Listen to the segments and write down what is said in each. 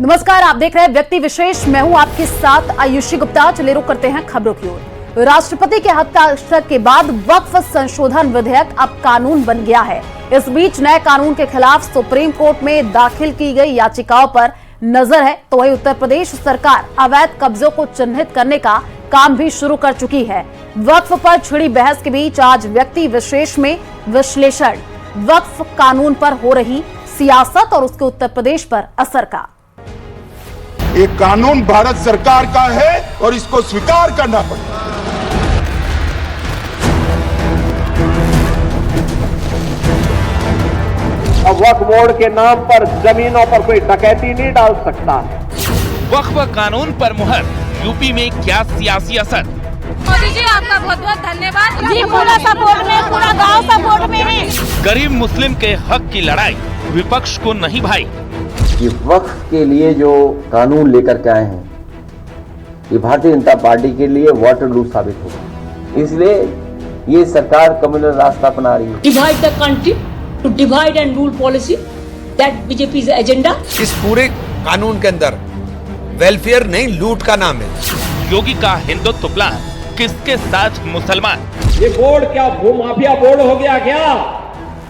नमस्कार, आप देख रहे हैं व्यक्ति विशेष। मैं हूं आपके साथ आयुषी गुप्ता। चलिए रुक करते हैं खबरों की ओर। राष्ट्रपति के हस्ताक्षर के बाद वक्फ संशोधन विधेयक अब कानून बन गया है। इस बीच नए कानून के खिलाफ सुप्रीम कोर्ट में दाखिल की गई याचिकाओं पर नजर है, तो वहीं उत्तर प्रदेश सरकार अवैध कब्जों को चिन्हित करने का काम भी शुरू कर चुकी है। वक्फ पर छिड़ी बहस के बीच आज व्यक्ति विशेष में विश्लेषण वक्फ कानून पर हो रही सियासत और उसके उत्तर प्रदेश पर असर का। ये कानून भारत सरकार का है और इसको स्वीकार करना पड़ेगा। अब वक्फ बोर्ड के नाम पर जमीनों पर कोई डकैती नहीं डाल सकता है। वक्फ कानून पर मुहर, यूपी में क्या सियासी असर? मोदी जी आपका बहुत बहुत धन्यवाद जी, पूरा सपोर्ट में, पूरा गांव सपोर्ट में है। गरीब मुस्लिम के हक की लड़ाई विपक्ष को नहीं भाई। ये वक्फ के लिए जो कानून लेकर के आए हैं, ये भारतीय जनता पार्टी के लिए वाटरलू साबित होगा। इसलिए ये सरकार कम्युनल रास्ता अपना रही है। Divide the country to divide and rule policy, that BJP agenda. इस पूरे कानून के अंदर वेलफेयर नहीं, लूट का नाम है। योगी का हिंदुत्व प्लान किसके साथ मुसलमान? ये बोर्ड क्या भूमाफिया बोर्ड हो गया क्या?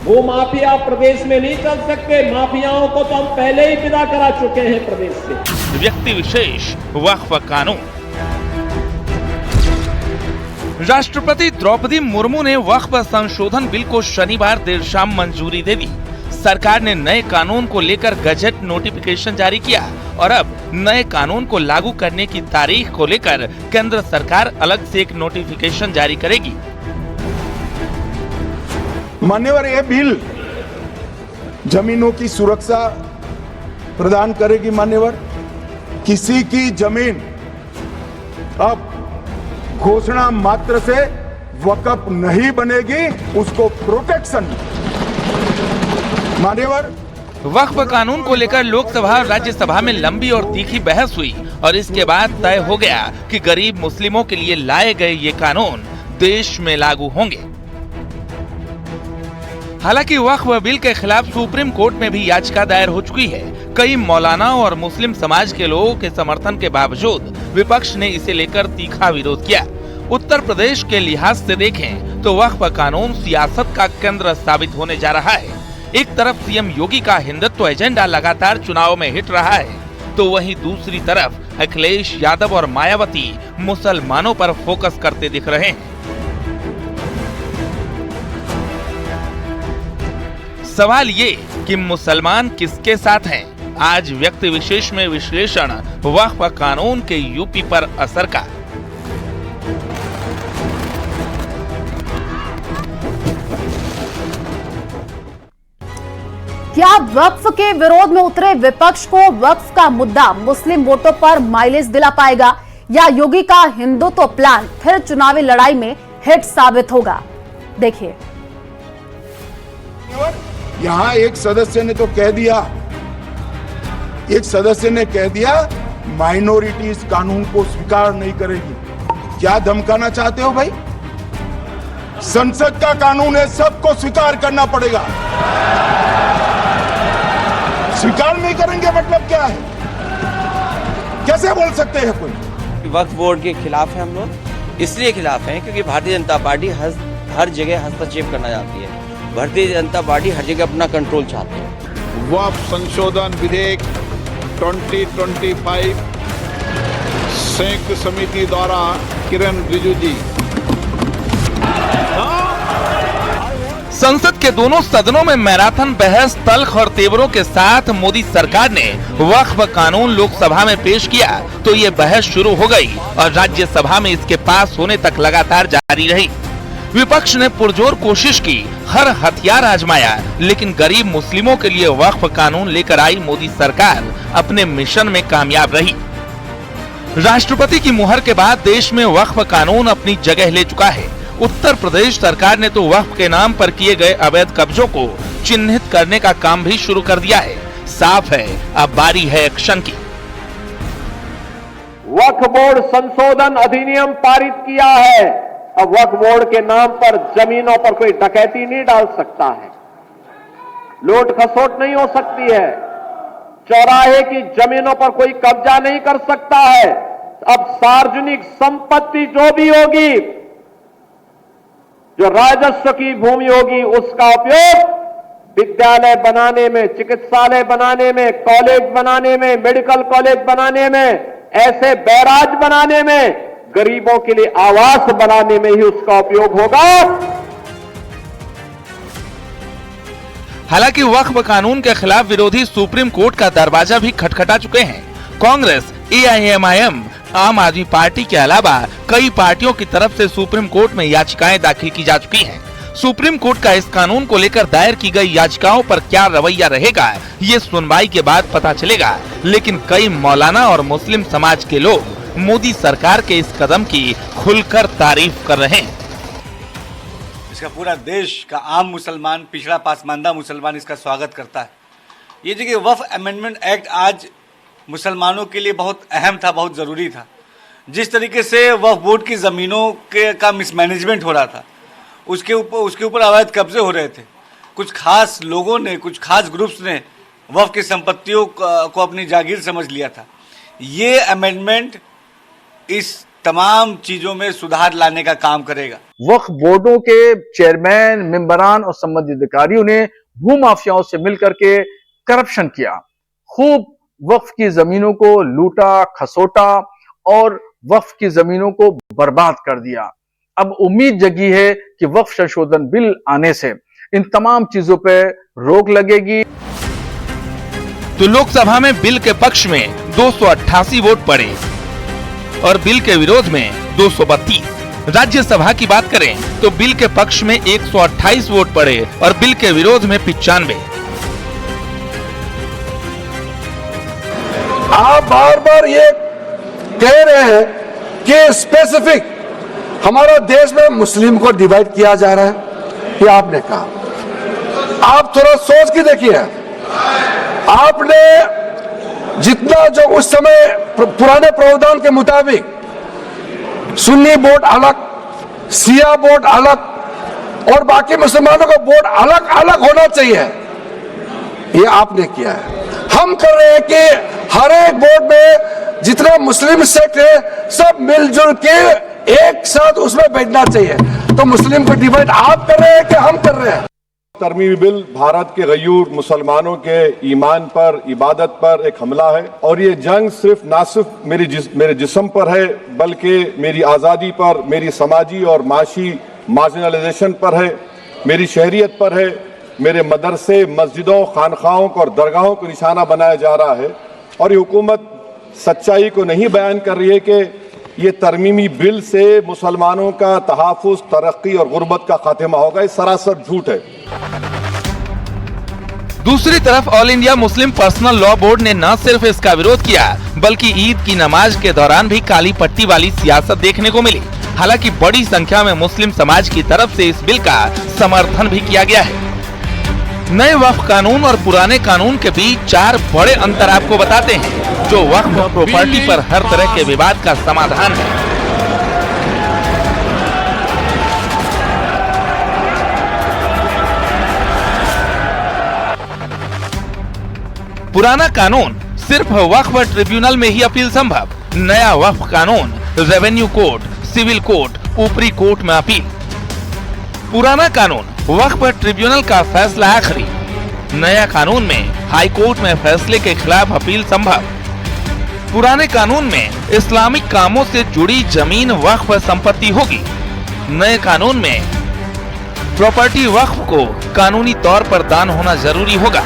भूमाफिया प्रदेश में नहीं चल सकते। माफियाओं को तो हम पहले ही विदा करा चुके हैं प्रदेश से। व्यक्ति विशेष वक्फ कानून। राष्ट्रपति द्रौपदी मुर्मू ने वक्फ संशोधन बिल को शनिवार देर शाम मंजूरी दे दी। सरकार ने नए कानून को लेकर गजट नोटिफिकेशन जारी किया और अब नए कानून को लागू करने की तारीख को लेकर केंद्र सरकार अलग से एक नोटिफिकेशन जारी करेगी। मान्यवर, यह बिल जमीनों की सुरक्षा प्रदान करेगी। मान्यवर, किसी की जमीन अब घोषणा मात्र से वक्फ नहीं बनेगी, उसको प्रोटेक्शन। मान्यवर, वक्फ कानून को लेकर लोकसभा और राज्यसभा में लंबी और तीखी बहस हुई और इसके बाद तय हो गया कि गरीब मुस्लिमों के लिए लाए गए ये कानून देश में लागू होंगे। हालांकि वक्फ बिल के खिलाफ सुप्रीम कोर्ट में भी याचिका दायर हो चुकी है। कई मौलाना और मुस्लिम समाज के लोगों के समर्थन के बावजूद विपक्ष ने इसे लेकर तीखा विरोध किया। उत्तर प्रदेश के लिहाज से देखें तो वक्फ कानून सियासत का केंद्र साबित होने जा रहा है। एक तरफ सीएम योगी का हिंदुत्व एजेंडा लगातार चुनाव में हिट रहा है, तो वहीं दूसरी तरफ अखिलेश यादव और मायावती मुसलमानों पर फोकस करते दिख रहे हैं। सवाल ये कि मुसलमान किसके साथ हैं? आज व्यक्ति विशेष में विश्लेषण वक्फ कानून के यूपी पर असर का। क्या वक्फ के विरोध में उतरे विपक्ष को वक्फ का मुद्दा मुस्लिम वोटों पर माइलेज दिला पाएगा या योगी का हिंदुत्व प्लान फिर चुनावी लड़ाई में हिट साबित होगा? देखिए, यहां एक सदस्य ने तो कह दिया, माइनॉरिटी इस कानून को स्वीकार नहीं करेगी। क्या धमकाना चाहते हो भाई? संसद का कानून है, सबको स्वीकार करना पड़ेगा। स्वीकार नहीं करेंगे मतलब क्या है? कैसे बोल सकते हैं कोई? वक्फ बोर्ड के खिलाफ है हम लोग। इसलिए खिलाफ हैं क्योंकि भारतीय जनता पार्टी हर जगह हस्तक्षेप करना चाहती है। भारतीय जनता पार्टी हर जगह अपना कंट्रोल चाहती है। वक्फ संशोधन विधेयक 2025 संयुक्त समिति द्वारा किरण रिजिजू जी। संसद के दोनों सदनों में मैराथन बहस, तल्ख और तेवरों के साथ मोदी सरकार ने वक्फ कानून लोकसभा में पेश किया तो ये बहस शुरू हो गई और राज्यसभा में इसके पास होने तक लगातार जारी रही। विपक्ष ने पुरजोर कोशिश की, हर हथियार आजमाया, लेकिन गरीब मुस्लिमों के लिए वक्फ कानून लेकर आई मोदी सरकार अपने मिशन में कामयाब रही। राष्ट्रपति की मुहर के बाद देश में वक्फ कानून अपनी जगह ले चुका है। उत्तर प्रदेश सरकार ने तो वक्फ के नाम पर किए गए अवैध कब्जों को चिन्हित करने का काम भी शुरू कर दिया है। साफ है, अब बारी है एक्शन की। वक्फ बोर्ड संशोधन अधिनियम पारित किया है। अब वक्फ बोर्ड के नाम पर जमीनों पर कोई डकैती नहीं डाल सकता है, लूट खसोट नहीं हो सकती है, चौराहे की जमीनों पर कोई कब्जा नहीं कर सकता है। अब सार्वजनिक संपत्ति जो भी होगी, जो राजस्व की भूमि होगी, उसका उपयोग विद्यालय बनाने में, चिकित्सालय बनाने में, कॉलेज बनाने में, मेडिकल कॉलेज बनाने में, ऐसे बैराज बनाने में, गरीबों के लिए आवास बनाने में ही उसका उपयोग होगा। हालांकि वक्फ कानून के खिलाफ विरोधी सुप्रीम कोर्ट का दरवाजा भी खटखटा चुके हैं। कांग्रेस, AIMIM, आम आदमी पार्टी के अलावा कई पार्टियों की तरफ से सुप्रीम कोर्ट में याचिकाएं दाखिल की जा चुकी हैं। सुप्रीम कोर्ट का इस कानून को लेकर दायर की गई याचिकाओं पर क्या रवैया रहेगा, ये सुनवाई के बाद पता चलेगा। लेकिन कई मौलाना और मुस्लिम समाज के लोग मोदी सरकार के इस कदम की खुलकर तारीफ कर रहे हैं। इसका पूरा देश का आम मुसलमान, पिछड़ा पासमानदा मुसलमान इसका स्वागत करता है। ये देखिए, वक्फ अमेंडमेंट एक्ट आज मुसलमानों के लिए बहुत अहम था, बहुत ज़रूरी था। जिस तरीके से वक्फ बोर्ड की ज़मीनों का मिसमैनेजमेंट हो रहा था, उसके ऊपर अवैध कब्जे हो रहे थे। कुछ खास लोगों ने, कुछ खास ग्रुप्स ने वक्फ की संपत्तियों को अपनी जागीर समझ लिया था। ये अमेंडमेंट इस तमाम चीज़ों में सुधार लाने का काम करेगा। वक्फ बोर्डों के चेयरमैन, मेंबरान और संबंधित अधिकारियों ने भूमाफियाओं से मिलकर के करप्शन किया, खूब वक्फ की जमीनों को लूटा, खसोटा और वक्फ की जमीनों को बर्बाद कर दिया। अब उम्मीद जगी है कि वक्फ संशोधन बिल आने से इन तमाम चीजों पर रोक लगेगी। तो लोकसभा में बिल के पक्ष में 288 वोट पड़े और बिल के विरोध में 232। राज्यसभा की बात करें तो बिल के पक्ष में 128 वोट पड़े और बिल के विरोध में 95। आप बार बार ये कह रहे हैं कि स्पेसिफिक हमारा देश में मुस्लिम को डिवाइड किया जा रहा है। ये आपने कहा, आप थोड़ा सोच के देखिए, आपने जितना जो उस समय पुराने प्रावधान के मुताबिक सुन्नी बोर्ड अलग, शिया बोर्ड अलग और बाकी मुसलमानों का बोर्ड अलग अलग होना चाहिए, ये आपने किया है। हम कर रहे हैं कि हर एक बोर्ड में जितना मुस्लिम सेक्ट है सब मिलजुल के एक साथ उसमें बैठना चाहिए। तो मुस्लिम को डिवाइड आप कर रहे हैं कि हम कर रहे हैं? तरमीमी बिल भारत के गयूर मुसलमानों के ईमान पर, इबादत पर एक हमला है और ये जंग ना सिर्फ मेरे जिस्म पर है बल्कि मेरी आज़ादी पर, मेरी समाजी और माशी मार्जिनलाइजेशन पर है, मेरी शहरियत पर है, मेरे मदरसे, मस्जिदों, खानखाहों और दरगाहों को निशाना बनाया जा रहा है। और ये हुकूमत सच्चाई को नहीं बयान कर रही है कि ये तरमीमी बिल से मुसलमानों का तहफ़्फ़ुज़, तरक्की और गुर्बत का खात्मा होगा। ये सरासर झूठ है। दूसरी तरफ all India Muslim personal law board ने न सिर्फ इसका विरोध किया बल्कि ईद की नमाज के दौरान भी काली पट्टी वाली सियासत देखने को मिली। हालांकि बड़ी संख्या में मुस्लिम समाज की तरफ से इस बिल का समर्थन भी किया गया है। नए वक्फ कानून और पुराने कानून के बीच 4 बड़े अंतर आपको बताते हैं जो वक्फ प्रॉपर्टी पर हर तरह के विवाद का समाधान है। पुराना कानून सिर्फ वक्फ ट्रिब्यूनल में ही अपील संभव। नया वक्फ कानून रेवेन्यू कोर्ट, सिविल कोर्ट, ऊपरी कोर्ट में अपील। पुराना कानून वक्फ ट्रिब्यूनल का फैसला आखिरी। नया कानून में हाई कोर्ट में फैसले के खिलाफ अपील संभव। पुराने कानून में इस्लामिक कामों से जुड़ी जमीन वक्फ संपत्ति होगी। नए कानून में प्रॉपर्टी वक्फ को कानूनी तौर पर दान होना जरूरी होगा।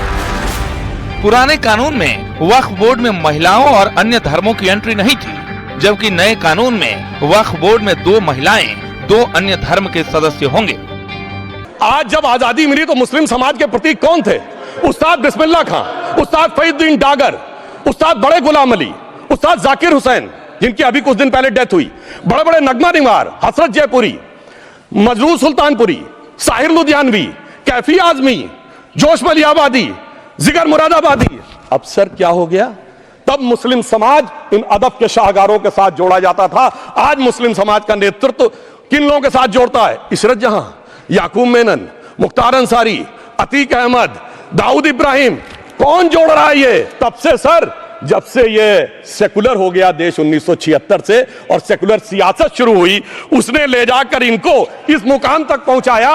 पुराने कानून में वक्फ बोर्ड में महिलाओं और अन्य धर्मों की एंट्री नहीं थी, जबकि नए कानून में वक्फ बोर्ड में 2 महिलाएं, 2 अन्य धर्म के सदस्य होंगे। आज जब आजादी मिली तो मुस्लिम समाज के प्रतीक कौन थे? उस्ताद बिस्मिल्लाह खां, उस्ताद फरीदुद्दीन डागर, उस्ताद बड़े गुलाम अली, उस्ताद जाकिर हुसैन जिनकी अभी कुछ दिन पहले डेथ हुई, बड़े बड़े नगमा निगार हसरत जयपुरी, मजरूर सुल्तानपुरी, साहिर लुधियानवी, कैफी आजमी, जोश मलियाबादी, जिगर मुरादाबादी। अब सर क्या हो गया? तब मुस्लिम समाज इन अदब के शाहकारों के साथ जोड़ा जाता था। आज मुस्लिम समाज का नेतृत्व किन लोगों के साथ जोड़ता है? इशरत जहां, याकूब मेनन, मुख्तार अंसारी, अतीक अहमद, दाऊद इब्राहिम, कौन जोड़ रहा है ये? तब से सर, जब से ये सेकुलर हो गया देश 1976 से और सेकुलर सियासत शुरू हुई, उसने ले जाकर इनको इस मुकाम तक पहुंचाया।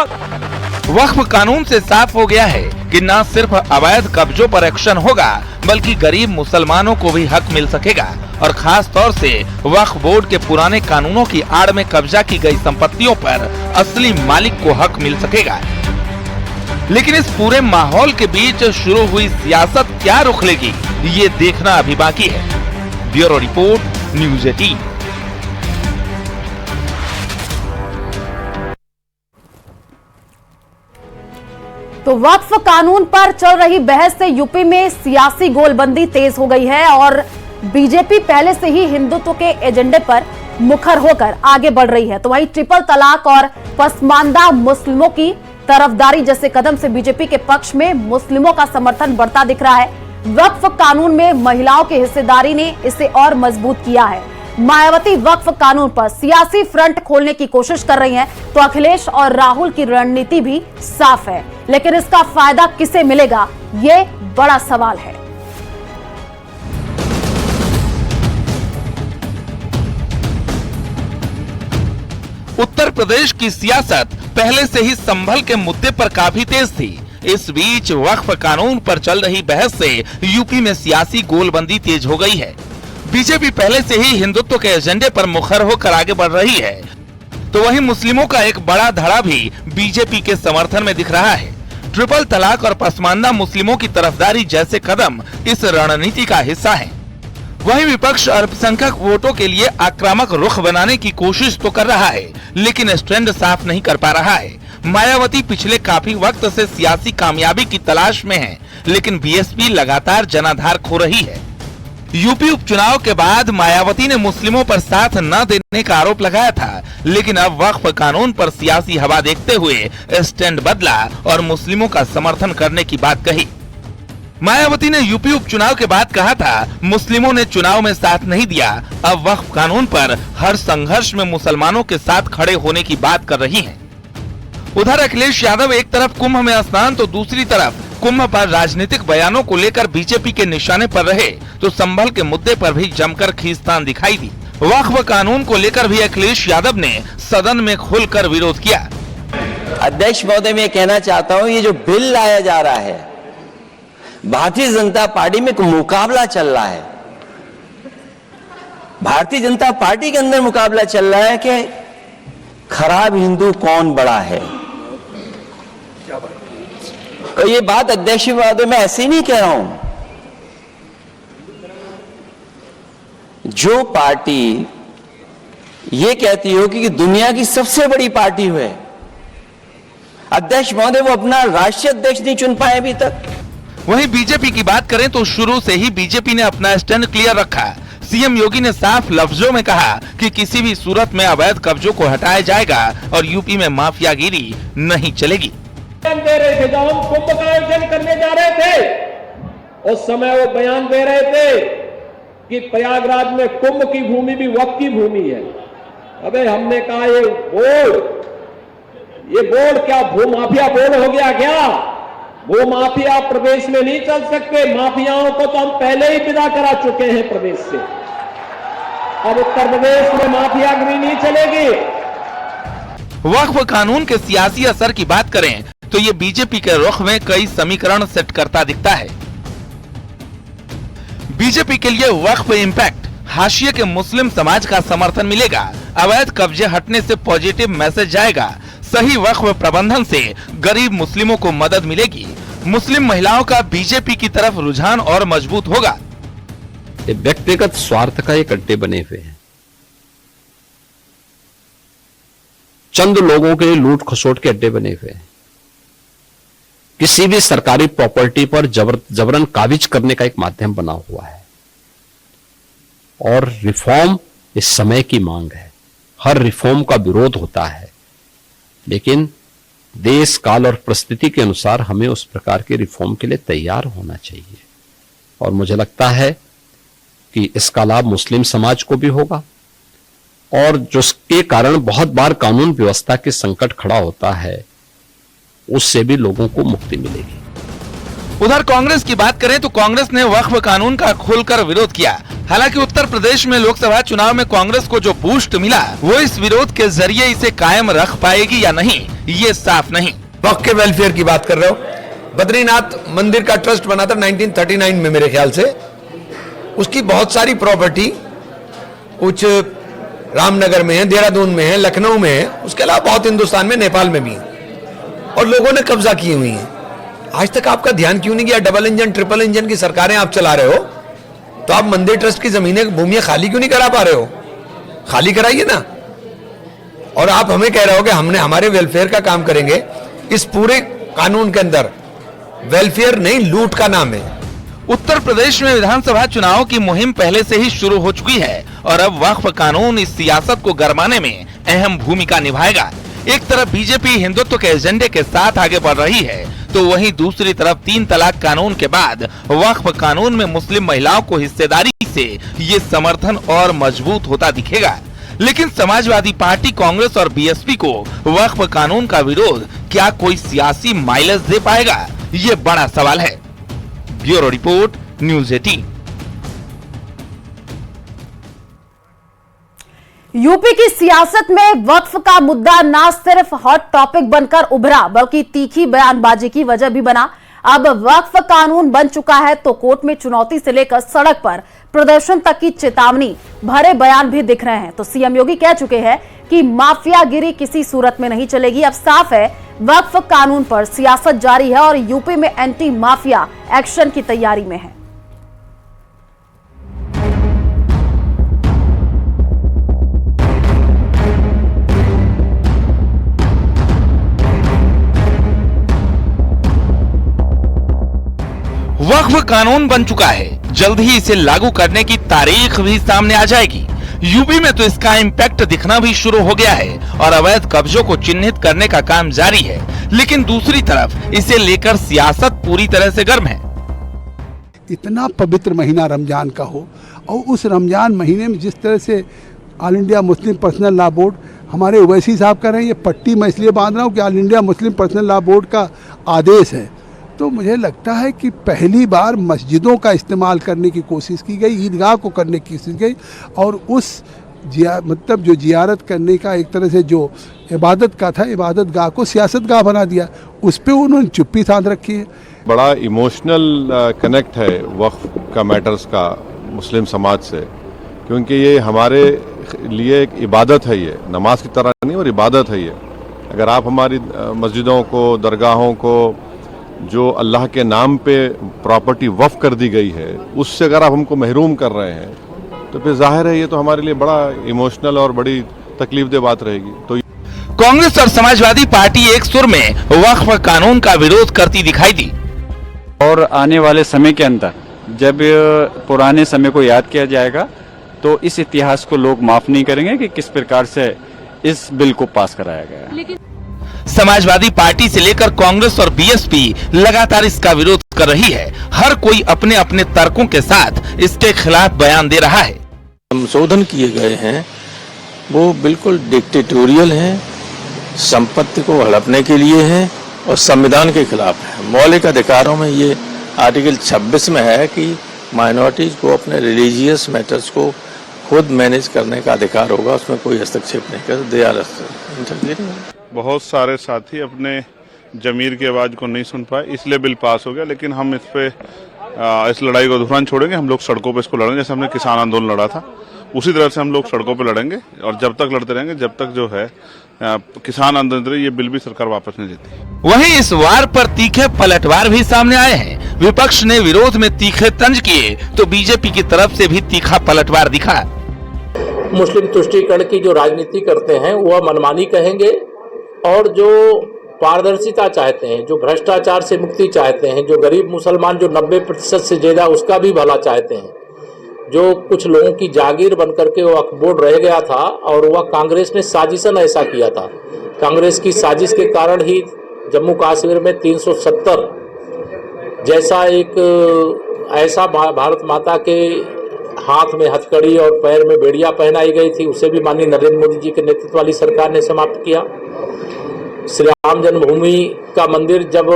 वक्फ कानून से साफ हो गया है कि न सिर्फ अवैध कब्जों पर एक्शन होगा, बल्कि गरीब मुसलमानों को भी हक मिल सकेगा और खास तौर से वक्फ बोर्ड के पुराने कानूनों की आड़ में कब्जा की गई संपत्तियों पर असली मालिक को हक मिल सकेगा। लेकिन इस पूरे माहौल के बीच शुरू हुई सियासत क्या रुख लेगी, ये देखना अभी बाकी है। Bureau report, news 18। तो वक्फ कानून पर चल रही बहस से यूपी में सियासी गोलबंदी तेज हो गई है और बीजेपी पहले से ही हिंदुत्व के एजेंडे पर मुखर होकर आगे बढ़ रही है। तो वहीं ट्रिपल तलाक और पसमानदा मुस्लिमों की तरफदारी जैसे कदम से बीजेपी के पक्ष में मुस्लिमों का समर्थन बढ़ता दिख रहा है। वक्फ कानून में महिलाओं की हिस्सेदारी ने इसे और मजबूत किया है। मायावती वक्फ कानून पर सियासी फ्रंट खोलने की कोशिश कर रही हैं, तो अखिलेश और राहुल की रणनीति भी साफ है, लेकिन इसका फायदा किसे मिलेगा, ये बड़ा सवाल है। उत्तर प्रदेश की सियासत पहले से ही संभल के मुद्दे पर काफी तेज थी। इस बीच वक्फ कानून पर चल रही बहस से यूपी में सियासी गोलबंदी तेज हो गई है। बीजेपी पहले से ही हिंदुत्व के एजेंडे पर मुखर होकर आगे बढ़ रही है, तो वहीं मुस्लिमों का एक बड़ा धड़ा भी बीजेपी के समर्थन में दिख रहा है। ट्रिपल तलाक और पसमानदा मुस्लिमों की तरफदारी जैसे कदम इस रणनीति का हिस्सा है। वहीं विपक्ष अल्पसंख्यक वोटों के लिए आक्रामक रुख बनाने की कोशिश तो कर रहा है, लेकिन स्टैंड साफ नहीं कर पा रहा है। मायावती पिछले काफी वक्त से सियासी कामयाबी की तलाश में है, लेकिन बीएसपी लगातार जनाधार खो रही है। यूपी उपचुनाव के बाद मायावती ने मुस्लिमों पर साथ न देने का आरोप लगाया था, लेकिन अब वक्फ कानून पर सियासी हवा देखते हुए स्टैंड बदला और मुस्लिमों का समर्थन करने की बात कही। मायावती ने यूपी उपचुनाव के बाद कहा था, मुस्लिमों ने चुनाव में साथ नहीं दिया, अब वक्फ कानून पर हर संघर्ष में मुसलमानों के साथ खड़े होने की बात कर रही हैं। उधर अखिलेश यादव एक तरफ कुंभ में स्नान तो दूसरी तरफ कुंभ पर राजनीतिक बयानों को लेकर बीजेपी के निशाने पर रहे, तो संभल के मुद्दे पर भी जमकर खींचतान दिखाई दी। वक्फ कानून को लेकर भी अखिलेश यादव ने सदन में खुलकर विरोध किया। अध्यक्ष महोदय, मैं कहना चाहता हूं, ये जो बिल लाया जा रहा है, भारतीय जनता पार्टी में एक मुकाबला चल रहा है। भारतीय जनता पार्टी के अंदर मुकाबला चल रहा है कि खराब हिंदू कौन बड़ा है। और ये बात अध्यक्ष महोदय मैं ऐसे ही नहीं कह रहा हूं। जो पार्टी ये कहती हो कि दुनिया की सबसे बड़ी पार्टी है, अध्यक्ष महोदय वो अपना राष्ट्रीय अध्यक्ष नहीं चुन पाए अभी तक। वहीं बीजेपी की बात करें तो शुरू से ही बीजेपी ने अपना स्टैंड क्लियर रखा। सीएम योगी ने साफ लफ्जों में कहा कि किसी भी सूरत में अवैध कब्जों को हटाया जाएगा और यूपी में माफियागिरी नहीं चलेगी। दे रहे थे, जब हम कुंभ का आयोजन करने जा रहे थे, उस समय वो बयान दे रहे थे कि प्रयागराज में कुंभ की भूमि भी वक्फ की भूमि है। अबे हमने कहा ये बोर्ड क्या भूमाफिया बोर्ड हो गया क्या? वो माफिया प्रदेश में नहीं चल सकते। माफियाओं को तो हम पहले ही विदा करा चुके हैं प्रदेश से। अब उत्तर प्रदेश में माफियागिरी नहीं चलेगी। वक्फ कानून के सियासी असर की बात करें तो ये बीजेपी के रुख में कई समीकरण सेट करता दिखता है। बीजेपी के लिए वक्फ इम्पैक्ट, हाशिए के मुस्लिम समाज का समर्थन मिलेगा, अवैध कब्जे हटने से पॉजिटिव मैसेज जाएगा, सही वक्फ प्रबंधन से गरीब मुस्लिमों को मदद मिलेगी, मुस्लिम महिलाओं का बीजेपी की तरफ रुझान और मजबूत होगा। व्यक्तिगत स्वार्थ का एक अड्डे बने हुए हैं। चंद लोगों के लूट खसोट के अड्डे बने हुए हैं। किसी भी सरकारी प्रॉपर्टी पर जबरन काबिज करने का एक माध्यम बना हुआ है। और रिफॉर्म इस समय की मांग है। हर रिफॉर्म का विरोध होता है, लेकिन देश काल और परिस्थिति के अनुसार हमें उस प्रकार के रिफॉर्म के लिए तैयार होना चाहिए। और मुझे लगता है कि इसका लाभ मुस्लिम समाज को भी होगा, और जिसके कारण बहुत बार कानून व्यवस्था के संकट खड़ा होता है, उससे भी लोगों को मुक्ति मिलेगी। उधर कांग्रेस की बात करें तो कांग्रेस ने वक्फ कानून का खुलकर विरोध किया। हालांकि उत्तर प्रदेश में लोकसभा चुनाव में कांग्रेस को जो बूस्ट मिला वो इस विरोध के जरिए इसे कायम रख पाएगी या नहीं, ये साफ नहीं। वक्फ के वेलफेयर की बात कर रहे हो, बद्रीनाथ मंदिर का ट्रस्ट बना था 1939 में मेरे ख्याल से। उसकी बहुत सारी प्रॉपर्टी कुछ रामनगर में है, देहरादून में है, लखनऊ में है, उसके अलावा बहुत हिंदुस्तान में, नेपाल में भी है, और लोगों ने कब्जा की हुई है। आज तक आपका ध्यान क्यों नहीं गया? डबल इंजन ट्रिपल इंजन की सरकारें आप चला रहे हो, तो आप मंदिर ट्रस्ट की जमीनें भूमियां खाली क्यों नहीं करा पा रहे हो? खाली कराइए ना। और आप हमें कह रहे हो कि हमने हमारे वेलफेयर का काम करेंगे। इस पूरे कानून के अंदर वेलफेयर नहीं, लूट का नाम है। उत्तर प्रदेश में विधानसभा चुनाव की मुहिम पहले से ही शुरू हो चुकी है और अब वक्फ कानून इस सियासत को गरमाने में अहम भूमिका निभाएगा। एक तरफ बीजेपी हिंदुत्व के एजेंडे के साथ आगे बढ़ रही है, तो वहीं दूसरी तरफ 3 तलाक कानून के बाद वक्फ कानून में मुस्लिम महिलाओं को हिस्सेदारी से ये समर्थन और मजबूत होता दिखेगा। लेकिन समाजवादी पार्टी, कांग्रेस और बीएसपी को वक्फ कानून का विरोध क्या कोई सियासी माइलेज दे पाएगा, ये बड़ा सवाल है। Bureau report, news 18। यूपी की सियासत में वक्फ का मुद्दा न सिर्फ हॉट टॉपिक बनकर उभरा बल्कि तीखी बयानबाजी की वजह भी बना। अब वक्फ कानून बन चुका है तो कोर्ट में चुनौती से लेकर सड़क पर प्रदर्शन तक की चेतावनी भरे बयान भी दिख रहे हैं। तो सीएम योगी कह चुके हैं कि माफियागिरी किसी सूरत में नहीं चलेगी। अब साफ है वक्फ कानून पर सियासत जारी है और यूपी में एंटी माफिया एक्शन की तैयारी में है। वक्फ कानून बन चुका है, जल्द ही इसे लागू करने की तारीख भी सामने आ जाएगी। यूपी में तो इसका इम्पैक्ट दिखना भी शुरू हो गया है और अवैध कब्जों को चिन्हित करने का काम जारी है। लेकिन दूसरी तरफ इसे लेकर सियासत पूरी तरह से गर्म है। इतना पवित्र महीना रमजान का हो और उस रमजान महीने में जिस तरह से all India Muslim personal law board, हमारे ओवैसी साहब कह रहे हैं, ये पट्टी मैं इसलिए बांध रहा हूँ कि all India Muslim personal law board का आदेश है, तो मुझे लगता है कि पहली बार मस्जिदों का इस्तेमाल करने की कोशिश की गई, ईदगाह को करने की कोशिश गई और उस मतलब जो जियारत करने का एक तरह से जो इबादत का था, इबादत गाह को सियासत गाह बना दिया। उस पर उन्होंने चुप्पी साध रखी है। बड़ा इमोशनल कनेक्ट है वक्फ का मैटर्स का मुस्लिम समाज से, क्योंकि ये हमारे लिए एक इबादत है, ये नमाज की तरह नहीं और इबादत है ये। अगर आप हमारी मस्जिदों को, दरगाहों को जो अल्लाह के नाम पे प्रॉपर्टी वक्फ कर दी गई है, उससे अगर आप हमको महरूम कर रहे हैं तो फिर जाहिर है ये तो हमारे लिए बड़ा इमोशनल और बड़ी तकलीफदेह बात रहेगी। तो कांग्रेस और समाजवादी पार्टी एक सुर में वक्फ कानून का विरोध करती दिखाई दी। और आने वाले समय के अंदर जब पुराने समय को याद किया जाएगा तो इस इतिहास को लोग माफ नहीं करेंगे कि किस प्रकार से इस बिल को पास कराया गया। समाजवादी पार्टी से लेकर कांग्रेस और बीएसपी लगातार इसका विरोध कर रही है। हर कोई अपने अपने तर्कों के साथ इसके खिलाफ बयान दे रहा है। संशोधन किए गए हैं वो बिल्कुल डिक्टेटोरियल हैं, संपत्ति को हड़पने के लिए है और संविधान के खिलाफ है। मौलिक अधिकारों में ये आर्टिकल 26 में है कि माइनॉरिटीज को अपने रिलीजियस मैटर्स को खुद मैनेज करने का अधिकार होगा, उसमें कोई हस्तक्षेप नहीं कर दे। बहुत सारे साथी अपने जमीर की आवाज़ को नहीं सुन पाए, इसलिए बिल पास हो गया। लेकिन हम इस लड़ाई को अधूरा छोड़ेंगे। हम लोग सड़कों पे इसको लड़ेंगे, जैसे हमने किसान आंदोलन लड़ा था उसी तरह से हम लोग सड़कों पे लड़ेंगे और जब तक लड़ते रहेंगे जब तक जो है किसान आंदोलन ये बिल भी सरकार वापस नहीं देती। वहीं इस वार पर तीखे पलटवार भी सामने आए हैं। विपक्ष ने विरोध में तीखे तंज किए तो बीजेपी की तरफ से भी तीखा पलटवार दिखा। मुस्लिम तुष्टीकरण की जो राजनीति करते हैं वह मनमानी कहेंगे और जो पारदर्शिता चाहते हैं, जो भ्रष्टाचार से मुक्ति चाहते हैं, जो गरीब मुसलमान जो 90% से ज्यादा उसका भी भला चाहते हैं, जो कुछ लोगों की जागीर बनकर के वक्फ बोर्ड रह गया था और वह कांग्रेस ने साजिशन ऐसा किया था। कांग्रेस की साजिश के कारण ही जम्मू कश्मीर में 370 जैसा एक ऐसा भारत माता के हाथ में हथकड़ी और पैर में बेड़िया पहनाई गई थी, उसे भी माननीय नरेंद्र मोदी जी के नेतृत्व वाली सरकार ने समाप्त किया। श्री राम जन्मभूमि का मंदिर जब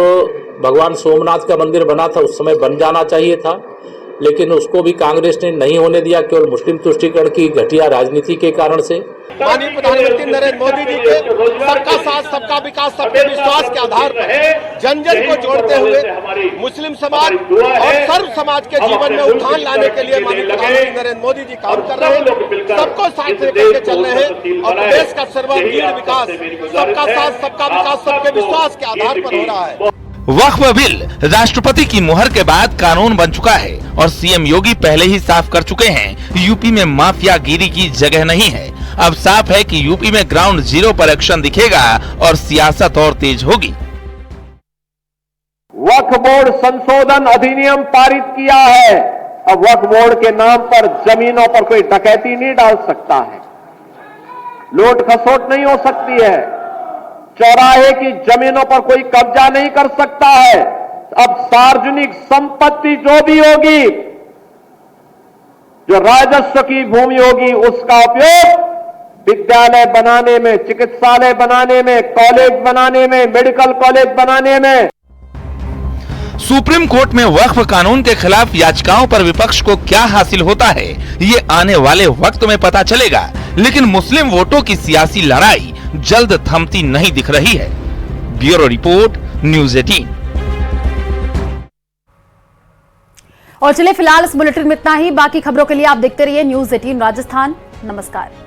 भगवान सोमनाथ का मंदिर बना था उस समय बन जाना चाहिए था, लेकिन उसको भी कांग्रेस ने नहीं होने दिया, केवल मुस्लिम तुष्टीकरण की घटिया राजनीति के कारण से। माननीय प्रधानमंत्री नरेंद्र मोदी जी के सबका साथ सबका विकास सबके विश्वास के आधार पर जन जन को जोड़ते हुए मुस्लिम समाज और सर्व समाज के जीवन में उत्थान लाने के लिए माननीय प्रधानमंत्री नरेंद्र मोदी जी काम कर रहे हैं, सबको साथ लेकर के चल रहे हैं और देश का सर्वांगीण विकास सबका साथ सबका विकास सबके विश्वास के आधार पर हो रहा है। वक्फ बिल राष्ट्रपति की मुहर के बाद कानून बन चुका है और सीएम योगी पहले ही साफ कर चुके हैं, यूपी में माफियागिरी की जगह नहीं है। अब साफ है कि यूपी में ग्राउंड जीरो पर एक्शन दिखेगा और सियासत और तेज होगी। वक्फ बोर्ड संशोधन अधिनियम पारित किया है। अब वक्फ बोर्ड के नाम पर जमीनों पर कोई डकैती नहीं डाल सकता है, लूट खसोट नहीं हो सकती है, चौराहे की जमीनों पर कोई कब्जा नहीं कर सकता है। अब सार्वजनिक संपत्ति जो भी होगी, जो राजस्व की भूमि होगी, उसका उपयोग विद्यालय बनाने में, चिकित्सालय बनाने में, कॉलेज बनाने में, मेडिकल कॉलेज बनाने में। सुप्रीम कोर्ट में वक्फ कानून के खिलाफ याचिकाओं पर विपक्ष को क्या हासिल होता है, ये आने वाले वक्त में पता चलेगा। लेकिन मुस्लिम वोटों की सियासी लड़ाई जल्द थमती नहीं दिख रही है। Bureau report, news 18। और चलिए फिलहाल इस बुलेटिन में इतना ही। बाकी खबरों के लिए आप देखते रहिए न्यूज़ 18 राजस्थान। नमस्कार।